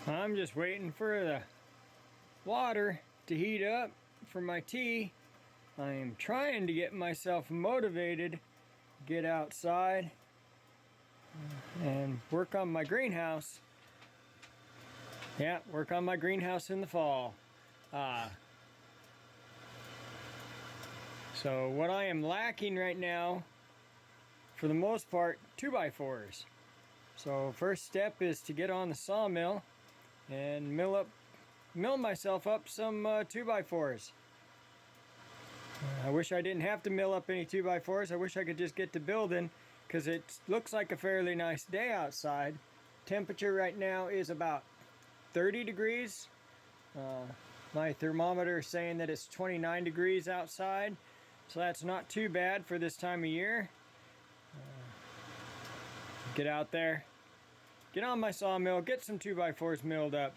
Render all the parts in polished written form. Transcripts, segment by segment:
I'm just waiting for the water to heat up for my tea. I am trying to get myself motivated, get outside and work on my greenhouse. Yeah, work on my greenhouse in the fall. So what I am lacking right now, for the most part, 2x4s. So first step is to get on the sawmill and mill myself up some 2x4s. I wish I didn't have to mill up any 2x4s. I wish I could just get to building, because it looks like a fairly nice day outside. Temperature right now is about 30 degrees. My thermometer is saying that it's 29 degrees outside, so that's not too bad for this time of year. Get out there, get on my sawmill, get some 2x4s milled up,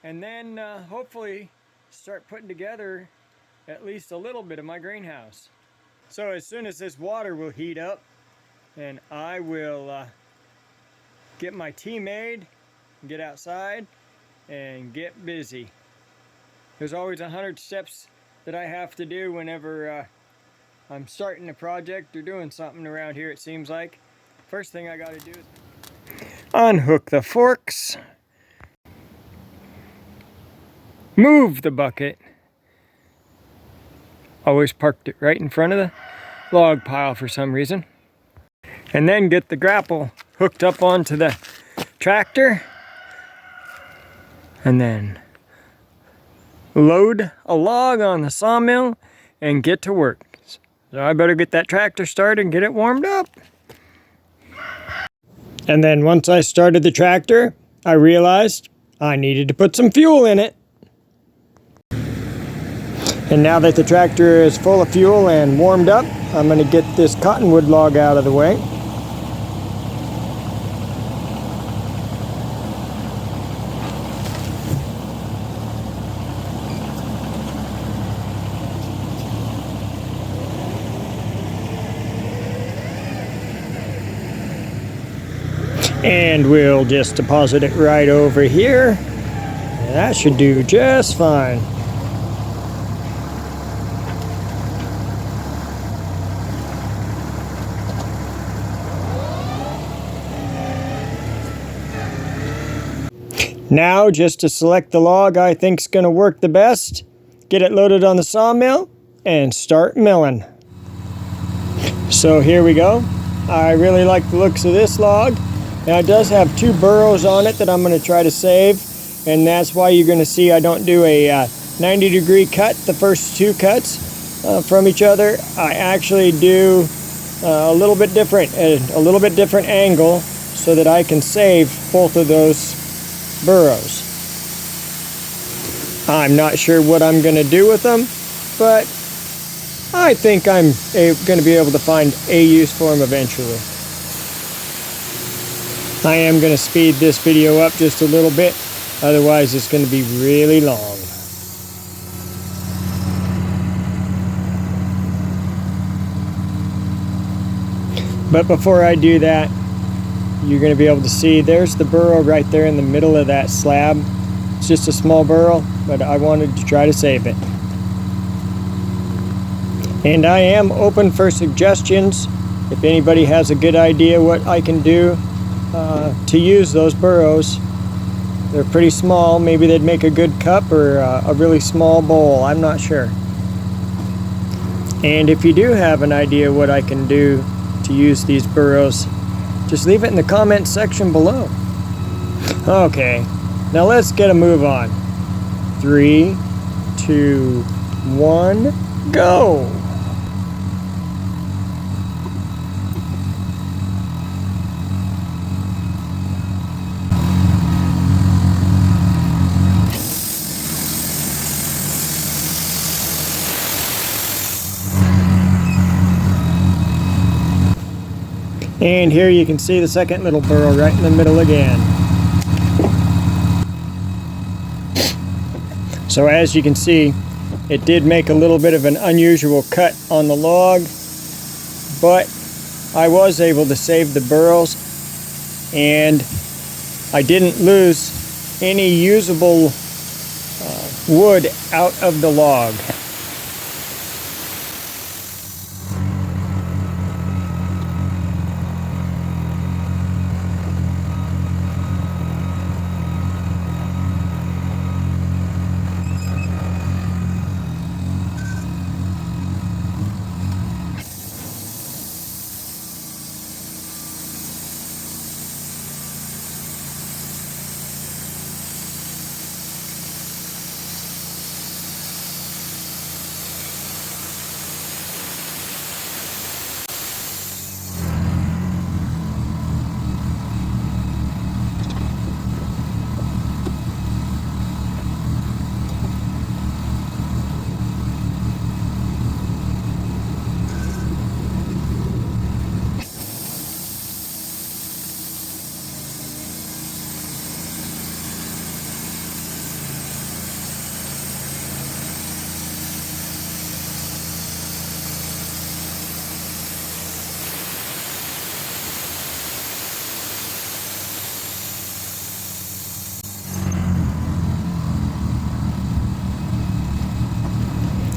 and then hopefully start putting together at least a little bit of my greenhouse. So as soon as this water will heat up, and I will get my tea made, get outside, and get busy. There's always 100 steps that I have to do whenever I'm starting a project or doing something around here, it seems like. First thing I gotta do is unhook the forks, move the bucket. Always parked it right in front of the log pile for some reason. And then get the grapple hooked up onto the tractor. And then load a log on the sawmill and get to work. So I better get that tractor started and get it warmed up. And then once I started the tractor, I realized I needed to put some fuel in it. And now that the tractor is full of fuel and warmed up, I'm going to get this cottonwood log out of the way. And we'll just deposit it right over here. That should do just fine. Now, just to select the log I think is going to work the best, get it loaded on the sawmill, and start milling. So here we go. I really like the looks of this log. Now it does have 2 burrows on it that I'm going to try to save, and that's why you're going to see I don't do a 90-degree cut, the first 2 cuts from each other. I actually do a little bit different angle so that I can save both of those burrows. I'm not sure what I'm going to do with them, but I think I'm going to be able to find a use for them eventually. I am going to speed this video up just a little bit, otherwise it's going to be really long. But before I do that, you're going to be able to see there's the burrow right there in the middle of that slab. It's just a small burrow, but I wanted to try to save it. And I am open for suggestions. If anybody has a good idea what I can do to use those burrows. They're pretty small. Maybe they'd make a good cup or a really small bowl. I'm not sure. And if you do have an idea what I can do to use these burrows, just leave it in the comment section below. Okay, now let's get a move on. 3, 2, 1, go! And here you can see the second little burrow right in the middle again. So as you can see, it did make a little bit of an unusual cut on the log, but I was able to save the burrows, and I didn't lose any usable wood out of the log.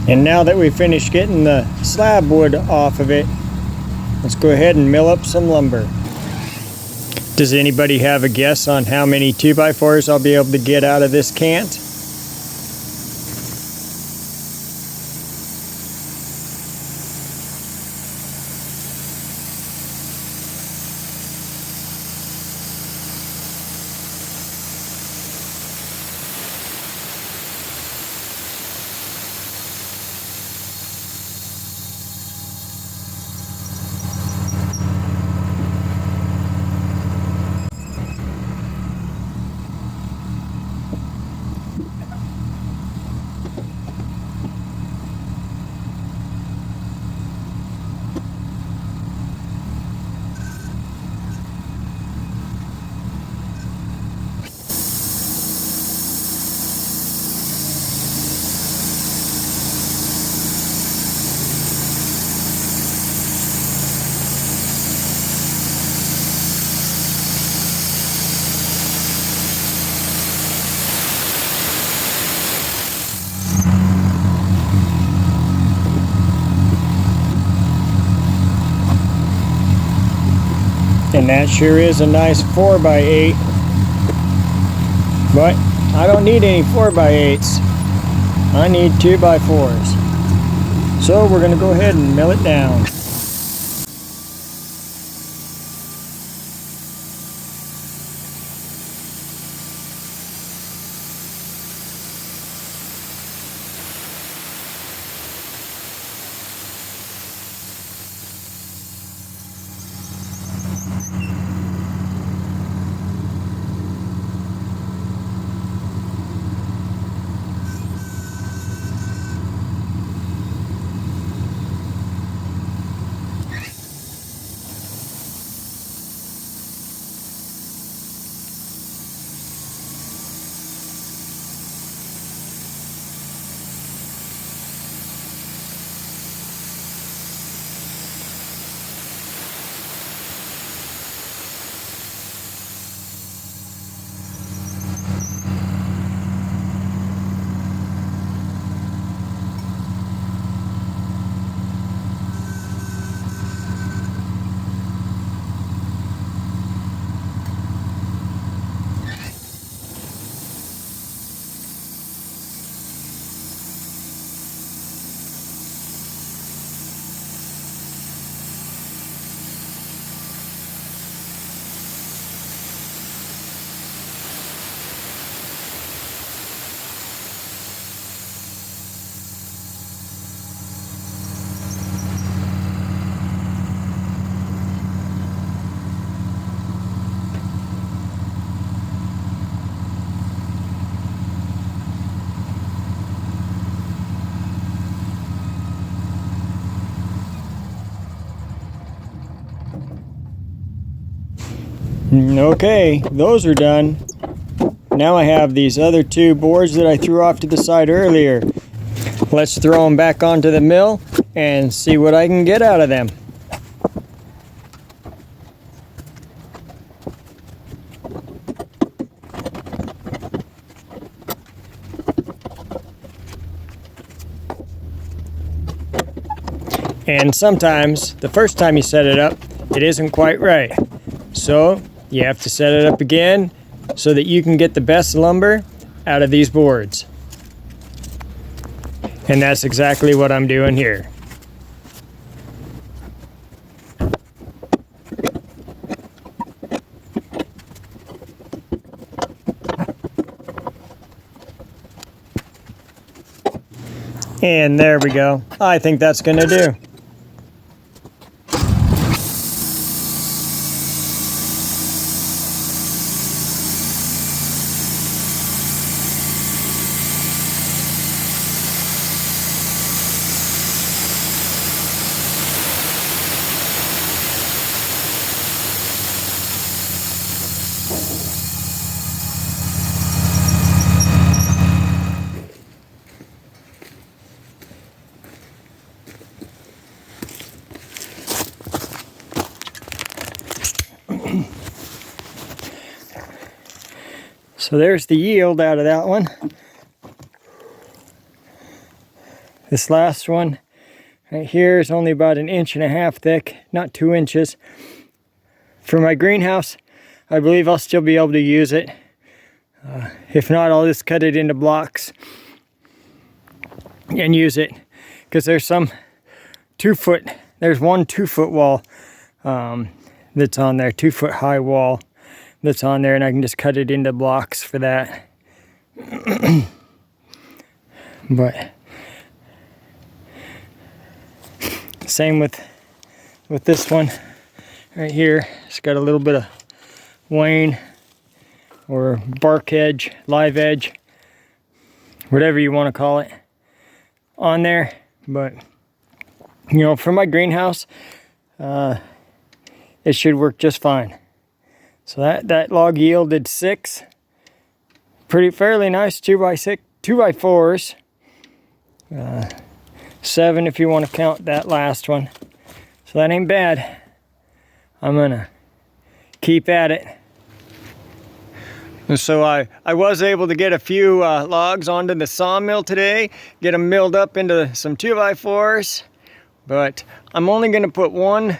And now that we've finished getting the slab wood off of it, let's go ahead and mill up some lumber. Does anybody have a guess on how many 2x4s I'll be able to get out of this cant? And that sure is a nice 4x8. But I don't need any 4x8s. I need 2x4s. So we're going to go ahead and mill it down. Okay, those are done. Now I have these other two boards that I threw off to the side earlier. Let's throw them back onto the mill and see what I can get out of them. And sometimes, the first time you set it up, it isn't quite right. So you have to set it up again so that you can get the best lumber out of these boards. And that's exactly what I'm doing here. And there we go. I think that's gonna do. So there's the yield out of that one. This last one right here is only about 1.5 inches thick, not 2 inches. For my greenhouse, I believe I'll still be able to use it. If not, I'll just cut it into blocks and use it, because there's some 2 foot, there's one 2 foot wall that's on there, 2 foot high wall that's on there, and I can just cut it into blocks for that. But same with this one right here. It's got a little bit of wane or bark edge, live edge, whatever you want to call it, on there. But you know, for my greenhouse, it should work just fine. So that log yielded 6 fairly nice 2x4s. 7 if you want to count that last one. So that ain't bad. I'm gonna keep at it. So I was able to get a few logs onto the sawmill today, get them milled up into some 2x4s, but I'm only gonna put one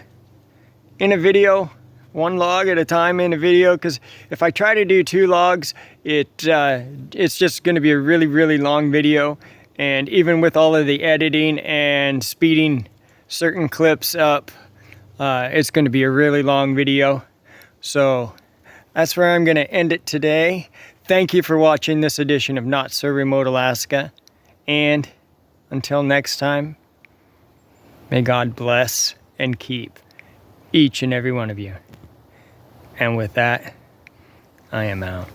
in a video, one log at a time in a video, because if I try to do 2 logs, it's just going to be a really, really long video. And even with all of the editing and speeding certain clips up, it's going to be a really long video. So that's where I'm going to end it today. Thank you for watching this edition of Not So Remote Alaska. And until next time, may God bless and keep each and every one of you. And with that, I am out.